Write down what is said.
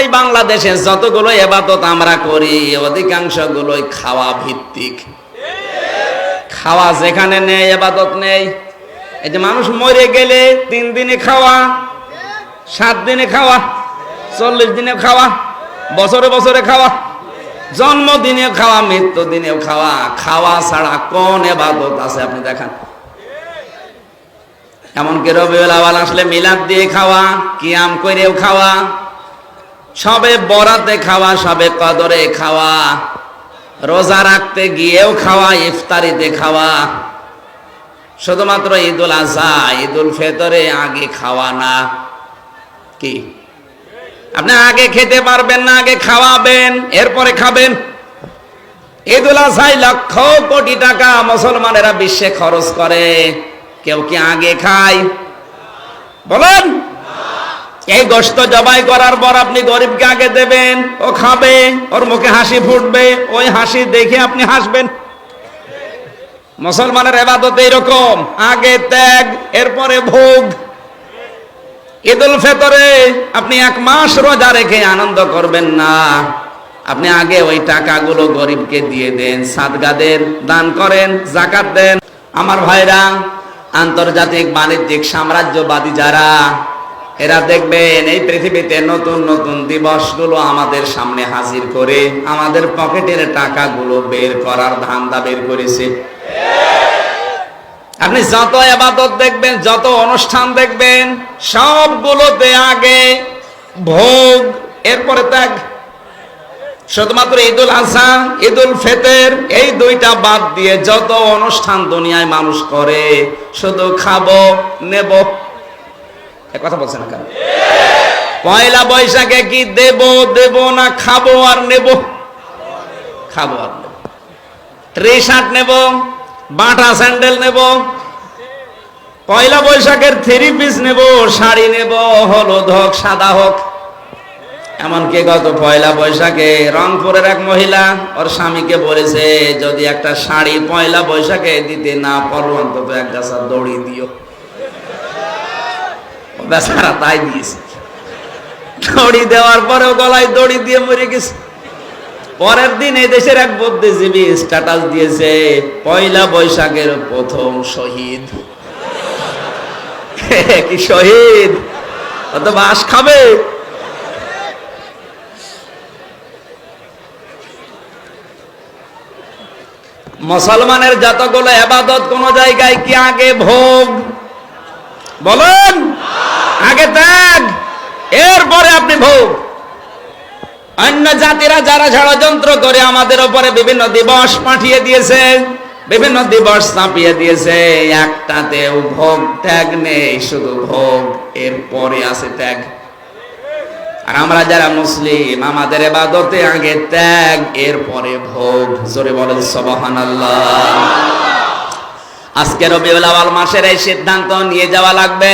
এই বাংলাদেশে যতগুলো ইবাদত আমরা করি অধিকাংশ গুলোই খাওয়া ভিত্তিক। খাওয়া যেখানে নেই ইবাদত নেই। এই যে মানুষ মরে গেলে 3 দিনে খাওয়া, 7 দিনে খাওয়া, 40 দিনে খাওয়া, বছরে বছরে খাওয়া, জন্মদিনে খাওয়া, মৃত্যু দিনেও খাওয়া। খাওয়া ছাড়া কোন ইবাদত আছে আপনি দেখান। এমনকি রবিউল আউয়াল আসলে মিলাদ দিয়ে খাওয়া, কিয়াম করেও খাওয়া, সবে বরাতে খাওয়া, সবে কদরে খাওয়া, রোজা রাখতে গিয়েও খাওয়া, ইফতারিতে খাওয়া। শুধুমাত্র ঈদুল আজহা, ঈদুল ফিতরে আগে খাওয়া না। কি আপনি আগে খেতে পারবেন না, আগে খাওয়াবেন, এরপরে খাবেন। ঈদুল আজহায় লক্ষ কোটি টাকা মুসলমানেরা বিশ্বে খরচ করে, কেউ কি আগে খায়? বলেন। এই গোশত জবাই করার পর আপনি গরিবকে আগে দেবেন, ও খাবে, ওর মুখে হাসি ফুটবে, ওই হাসি দেখে আপনি হাসবেন। মুসলমানের ইবাদত এরকম, আগে ত্যাগ, এরপরে ভোগ। ঈদুল ফিতরে আপনি 1 মাস রোজা রেখে আনন্দ করবেন না, আপনি আগে ওই টাকাগুলো গরিবকে দিয়ে দেন, সাদকা দেন, দান করেন, যাকাত দেন। আমার ভাইরা, আন্তর্জাতিক বাণিজ্যিক সাম্রাজ্যবাদী যারা, এরা দেখবেন এই পৃথিবীতে নতুন নতুন দিবসগুলো আমাদের সামনে হাজির করে আমাদের পকেটের টাকাগুলো বের করার ধান্দা বের করেছে। আপনি যত ইবাদত দেখবেন, যত অনুষ্ঠান দেখবেন, সবগুলোতে আগে ভোগ, এরপরে ত্যাগ। শুধুমাত্র ঈদুল আজহা, ঈদুল ফিতর, এই 2টা বাদ দিয়ে যত অনুষ্ঠান দুনিয়ায় মানুষ করে, শুধু খাবো, নেব। এ কথা বলছেন না কেন? পয়লা বৈশাখে কি দেব, দেব না, খাবো আর নেব? খাবো আর নেব। টি-শার্ট নেব, বাটা স্যান্ডেল নেব, পয়লা বৈশাখের 3 পিস নেব, শাড়ি নেব, হলুদ হোক সাদা হোক। এমনকি গত পয়লা বৈশাখে রংপুরের এক মহিলা ওর স্বামীকে বলেছে, যদি একটা শাড়ি পয়লা বৈশাখে দিতে না পারো অন্তত 1 গাছা দড়ি দিও। বেচারা তাই দিয়েছে। দড়ি দেওয়ার পরেও গলায় দড়ি দিয়ে মরে গেছে। পরের দিন এই দেশের এক বুদ্ধিজীবী স্ট্যাটাস দিয়েছে, পয়লা বৈশাখের প্রথম শহীদ। কি শহীদ? ও তো বাস খাবে। মুসলমানের যতগুলো ইবাদত, কোন জায়গায় কি আগে ভোগ? বলেন। আগে ত্যাগ, এরপরে আপনি ভোগ। অন্য জাতিরা যারা ষড়যন্ত্র করে আমাদের উপরে বিভিন্ন দিবস পাঠিয়ে দিয়েছে, বিভিন্ন দিবস চাপিয়ে দিয়েছে, একটাতেও ভোগ ত্যাগ নেই, শুধু ভোগ, এরপরে আছে ত্যাগ। আর আমরা যারা মুসলিম, আমাদের ইবাদতে আগে ত্যাগ, এরপরে ভোগ। জোরে বলেন সুবহানাল্লাহ। আজকে রবিউল আউয়াল মাসের এই সিদ্ধান্ত নিয়ে যাওয়া লাগবে।